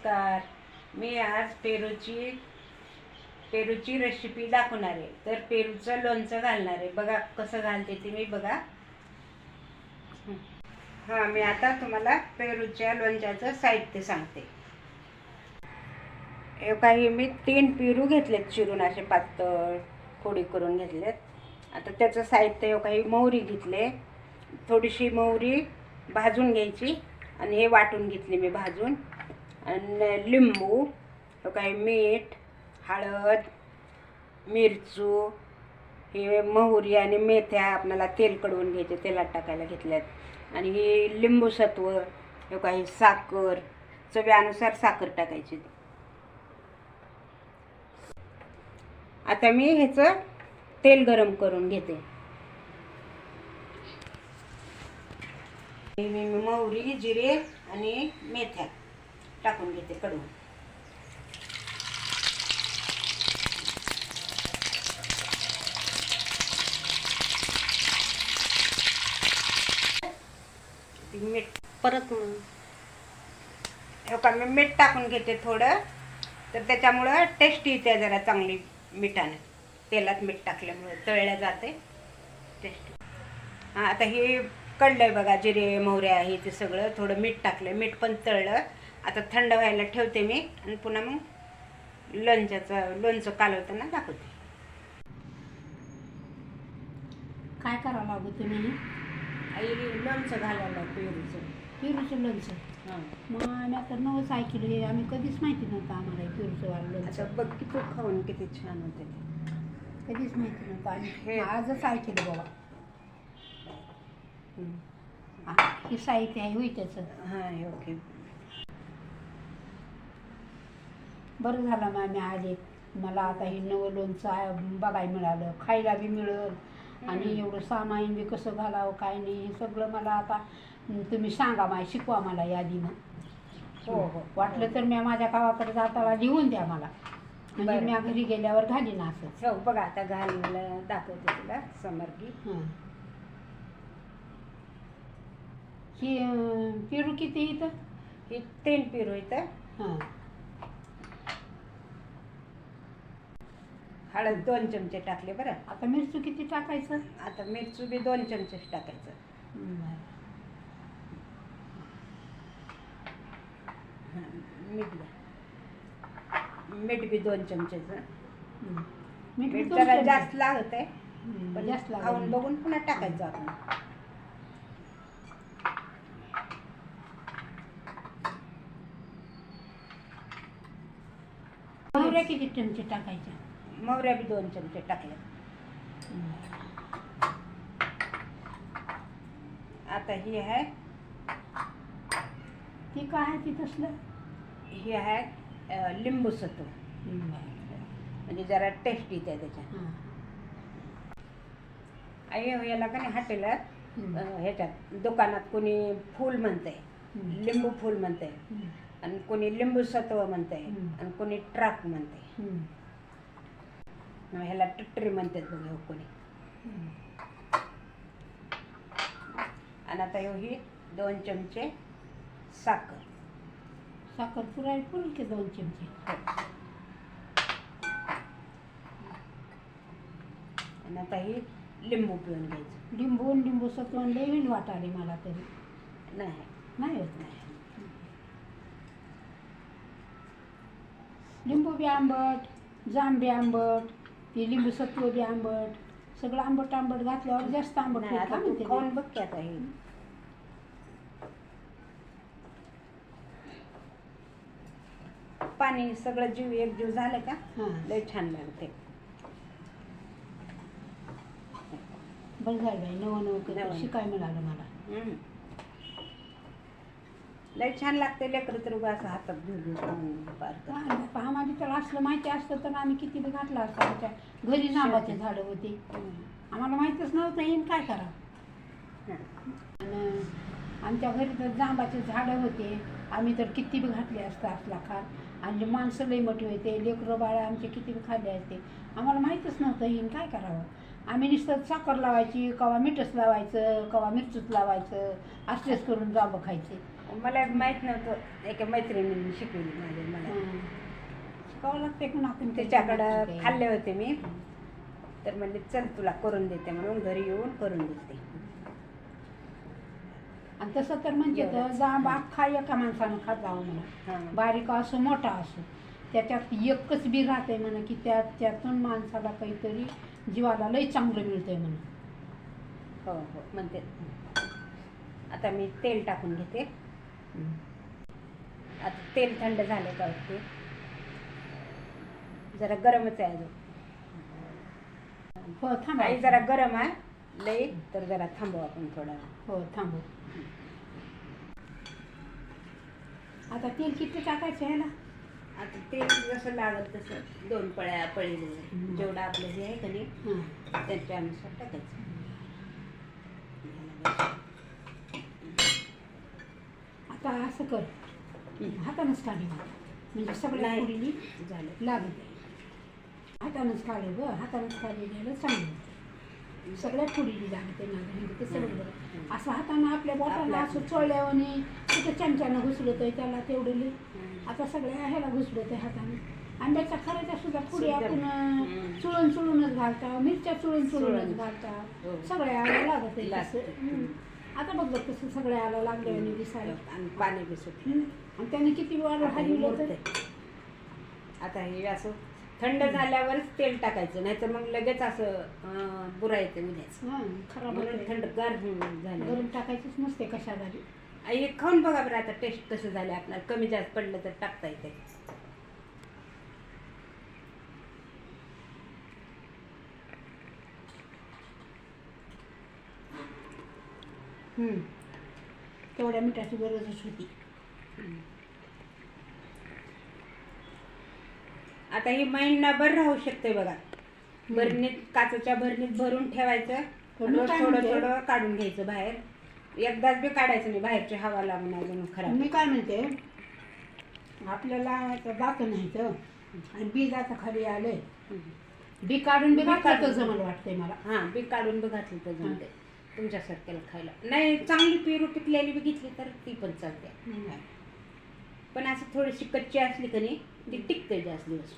नमस्कार. मी आज पेरूची रेसिपी दाखवणार आहे. तर पेरूचं लोणचं घालणार आहे. बघा कसं घालते ते मी बघा. हां, मी आता तुम्हाला पेरूच्या लोणच्याचं साहित्य सांगते. हे काही मी 3 पेरू घेतलेत चिरून, असे पातळ फोडी करून घेतलेत. आता त्याचं साहित्य काही मोहरी घेतले, थोडीशी मोहरी भाजून घ्यायची आणि हे वाटून घेतली मी भाजून. आणि लिंबू, काही मीठ, हळद, मिरचू, हे मोहरी आणि मेथ्या आपल्याला तेल कडवून घ्यायचे, तेलात टाकायला घेतल्यात. आणि हे लिंबू सत्व, हे काही साखर, चवीनुसार साखर टाकायची. आता मी ह्याचं तेल गरम करून घेते. मी मोहरी, जिरे आणि मेथ्या टाकून घेते कडवून. मीठ परत मी मीठ टाकून घेते थोडं, तर त्याच्यामुळं टेस्ट येते जरा चांगली मिठाने. तेलात मीठ टाकल्यामुळे तळल्या जाते टेस्ट. हां, आता हे कळलंय बघा, जिरे मोहऱ्या हे ते सगळं थोडं मीठ टाकलं, मीठ पण तळलं. आता थंड व्हायला ठेवते मी आणि पुन्हा मग लोणचं कालवताना दाखवते. काय करावं लागतं तुम्ही? आई लोणचं घालायला पेरूचं लोणचं. हां, मग आम्ही आता नवंच ऐकलं, हे आम्ही कधीच माहिती नव्हतं आम्हाला पेरूचं वालं आता लोणचं. बघ की तू खाऊन किती छान होते ते. कधीच माहिती नव्हतं आणि हे आजच ऐकलं बाबा. हे साहित्य आहे होई त्याचं. हां, हे ओके. बरं झालं मग आम्ही आले. मला आता हे नवं लोणचं बघायला मिळालं, खायला बी मिळेल. आणि एवढं सामान बी कसं घालावं काय नाही हे सगळं मला आता तुम्ही सांगा, शिकवा मला यादीनं. हो हो, वाटलं तर मी माझ्या गावाकडे जाताना लिहून द्या मला, म्हणजे बरं. मी घरी गेल्यावर घालीन असंच. हो बघा, आता घालून दाखवते तुला समर्गी. हां, ही पेरू किती इथं? ही 3 पेरू इथं. हां, हळद 2 चमचे टाकले बरं. आता मिरची किती टाकायचं? आता मिरची बी 2 चमचे टाकायचं. हां, मीठ बी 2 चमचेचं. मीठ जरा जास्त लागत आहे, पण जास्त खाऊन बघून पुन्हा टाकायचं आपण. मोहऱ्या किती चमचे टाकायच्या? मोहऱ्या बी 2 चमचे टाकले. आता ही आहे, ती काय आहे ती तसलं? ही आहे लिंबू सत्व, म्हणजे जरा टेस्ट येते त्याच्यात. आई याला का नाही हॉटेलात ह्याच्यात दुकानात कोणी फूल म्हणते, लिंबू फूल म्हणते, आणि कोणी लिंबू सत्व म्हणते, आणि कोणी ट्राक म्हणते. ह्याला टट्टरी म्हणतात बघा कोणी. आणि आता ही 2 चमचे साखर. साखर पुरायला पुरेल की 2 चमचे? आणि आता ही लिंबू पिळून घ्यायचं. लिंबू सत्वन लई होईल वाटाले मला तरी. नाही होत नाही. लिंबू बी आंबट, जांब बी आंबट, ते लिंबू सत्व बी आंबट, सगळं आंबट घातल्यावर जास्त आंबट नाही, आता होतं. तू खाऊन बघ की आता हे. पाणी सगळं एकजीव झालं का हां, लय छान लागते. बरं झालं बाई, नवं कधी शिकाय मिळालं मला. लय छान लागते. लेकरं तर उगा असं हातात घेऊन आम्हाला तर असलं माहिती असतं तर आम्ही किती बी घातलं असतं. आमच्या घरी जांबाचे झाडं होते, आम्हाला माहीतच नव्हतं येईन काय करावं. आणि आमच्या घरी तर जांबाचे झाडं होते, आम्ही तर किती बी घातले असतं असला खार. आणि माणसं लई मोठी होते, लेकरं बाळा आमचे किती बी खाल्ले असते, आम्हाला माहीतच नव्हतं येईन काय करावं. आम्ही नुसतं साखर लावायची, कवा मीठच लावायचं, कवा मिरचीच लावायचं, असलेच करून जांब खायचे. मला माहित नव्हतं, एका मैत्रिणीने शिकवली माझ्या मला. शिकावं लागते पण आपण त्याच्याकडं खाल्ले होते मी, तर म्हणजे चल तुला करून देते म्हणून घरी येऊन करून देते. आणि तसं तर म्हणजे तर एवढंच. जांब अख्खा एका माणसानं खात जावं म्हणा, हां. बारीक असो मोठा असो, त्याच्यात एकच बी राहते म्हणा की त्यातून माणसाला काहीतरी जीवाला लई चांगलं मिळतंय म्हणा. हो हो म्हणते. आता मी तेल टाकून घेते. आता तेल थंड झालं का ते जरा गरमच आहे अजून. हो थांबा. आई जरा गरम आहे लई, तर जरा थांबू आपण थोडा. हो थांबू. आता तेल किती टाकायचं ह्याला? आता तेल जसं लागत तसं 2 पळ्या पळीले जेवढं आपलं हे आहे का नाही त्याच्यानुसार टाकायचं. आता असं कर, हातानंच काढे म्हणजे सगळ्या नाही. पुरीनी झालं. लागत आहे. हातानंच काढे ग, हातानंच काढलेलं चांगलं. सगळ्या पुरीनी लागत आहे माझं म्हणजे तसं बरोबर. असं हातानं आपल्या बोटाला असं चोळल्यावानी कुठं चमच्यानं घुसलत आहे त्याला तेवढं लई. आता सगळ्या ह्याला घुसलत आहे हातानं. आंब्याच्या खराच्या सुद्धा पुडी आपण चुळूनच घालता, मिरच्या चुळूनच घालता, सगळ्या आला लागत आहे तसं. आता बघ कसं सगळ्या आला लागल्याने दिसायला. आणि पाणी बी सुटलं. आणि त्याने किती वेळ हलवलं तर आता हे असं थंड झाल्यावरच तेल टाकायचं, नाहीतर मग लगेच असं बुरायचं उद्याच. खराब म्हणून होतं. थंडगार झालं. गरम टाकायचीच नसते कशा झाली. आई खाऊन बघा बरं आता टेस्ट कसं झालं. आपल्याला कमी जास्त पडलं तर टाकता येते. तेवढ्या मिठाची गरजच होती. आता ही महिनाभर राहू शकते बघा. भरणीत, काचेच्या भरणीत भरून ठेवायचं. पण रोज काय थोडं म्हणते? थोडं काढून घ्यायचं बाहेर. एकदाच बी काढायचं नाही, बाहेरची हवा लागून अजून खराब. मी काय म्हणते, आपल्याला जात नाही तर आणि बी जातं खाली आले, बी काढून बी घातलं तर जमल वाटतंय मला. हां, बी काढून बी घातली तर जमते तुमच्यासारख्याला खायला. नाही चांगली पेरू पिकलेली बी घेतली तर ती पण चालते. पण असं थोडीशी कच्ची असली का नाही ती टिकते जास्त दिवस.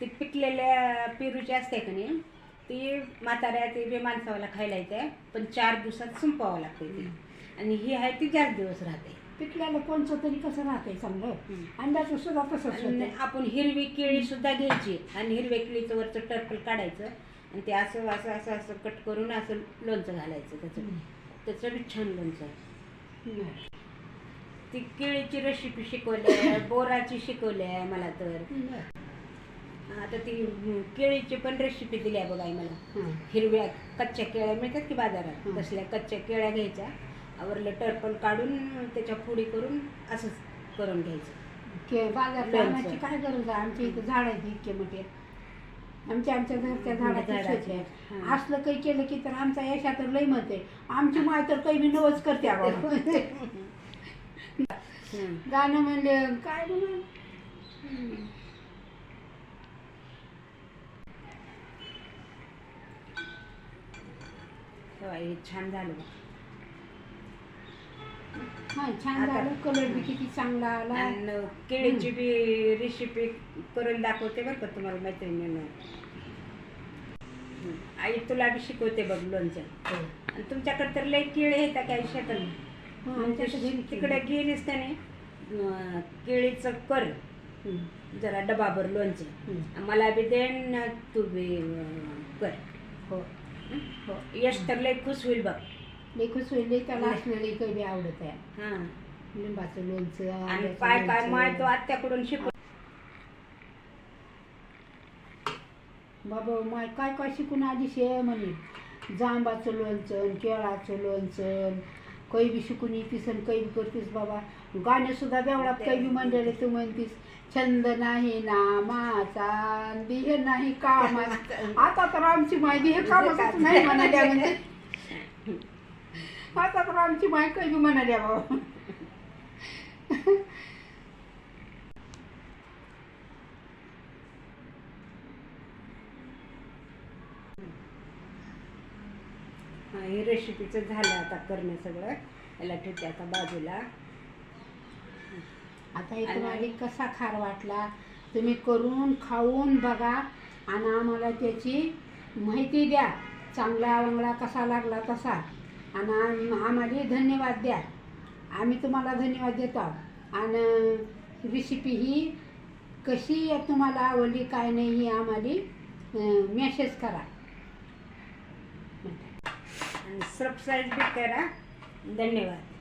ती पिकलेल्या पेरूची असते का नाही ती म्हाताऱ्या ते बी माणसावाला खायला येते, पण 4 दिवसात संपवावं लागते ती. आणि ही आहे ती जास्त दिवस राहते. पिकल्याला कोणचं तरी कसं राहतंय चांगलं. अंड्याचं सुद्धा तसंच आणि होतं. आपण हिरवी केळी सुद्धा घ्यायची आणि हिरव्या केळीचं वरचं टर्पल काढायचं आणि ते असं असं असं असं कट करून असं लोणचं घालायचं त्याचं बी छान लोणचं आहे. ती केळीची रेसिपी शिकवली आहे, बोराची शिकवली आहे मला तर. आता ती केळीची पण रेसिपी दिली आहे बघा मला. हिरव्या कच्च्या केळ्या मिळतात की बाजारात, तसल्या कच्च्या केळ्या घ्यायच्या, आवरलं टर्पल काढून त्याच्या पुडी करून असंच करून घ्यायचं. बाजारात आणायची काय गरज आहे? आमच्या इथं झाड आहेत इतके मोठे. आमच्या घरच्या झाडाचे असलं काही केलं की तर आमचा यशा तर लई म्हणते, आमची माय तर काही बी नवच करते. गाणं म्हणले काय म्हणून हे छान झालं. छान झालं. कलर बी किती चांगला आला. आणि केळीची बी रेसिपी करून दाखवते बरं का तुम्हाला मैत्रिणींना. आई तुला बी शिकवते बघ लोणचं. आणि तुमच्याकडे तर लई केळी येतात काही शेतात. तिकडे गेलीस का नाही केळीचं कर जरा डबाभर लोणचं, मला बी देण तू बी कर. हो हो, यश तर लई खुश होईल बघ. लेखूच होईल. त्याला असलेलं काही बी आवडत आहे. हां, लिंबाचं लोणचं आणि काय काय माय तो आत्याकडून शिकव. बाबा माय काय काय शिकून आली शे म्हणे. जांबाचं लोणचं, केळाचं लोणचं, काही बी शिकून येतीस आणि काही बी करतीस बाबा. गाणे सुद्धा बेवडात काही बी म्हणलेले तू म्हणतीस. छंद नाही नामाचा, बिहे नाही कामाचा. आता तर आमची माय बिहे कामाचाच नाही म्हणाल्या म्हणजे. आता तर आमची माय काही बी म्हणाल्या बाबा. हे हे रेसिपीचं झालं आता करणं सगळं. याला ठेवते आता बाजूला. आता हे तुम्हाला कसा खार वाटला तुम्ही करून खाऊन बघा आणि आम्हाला त्याची माहिती द्या. चांगला वंगळा कसा लागला तसा. आणि आम्हाला धन्यवाद द्या. आम्ही तुम्हाला धन्यवाद देतो. आणि रेसिपी ही कशी तुम्हाला आवडली काय नाही ही आम्हाला मेसेज करा आणि सबस्क्राईब बी करा. धन्यवाद.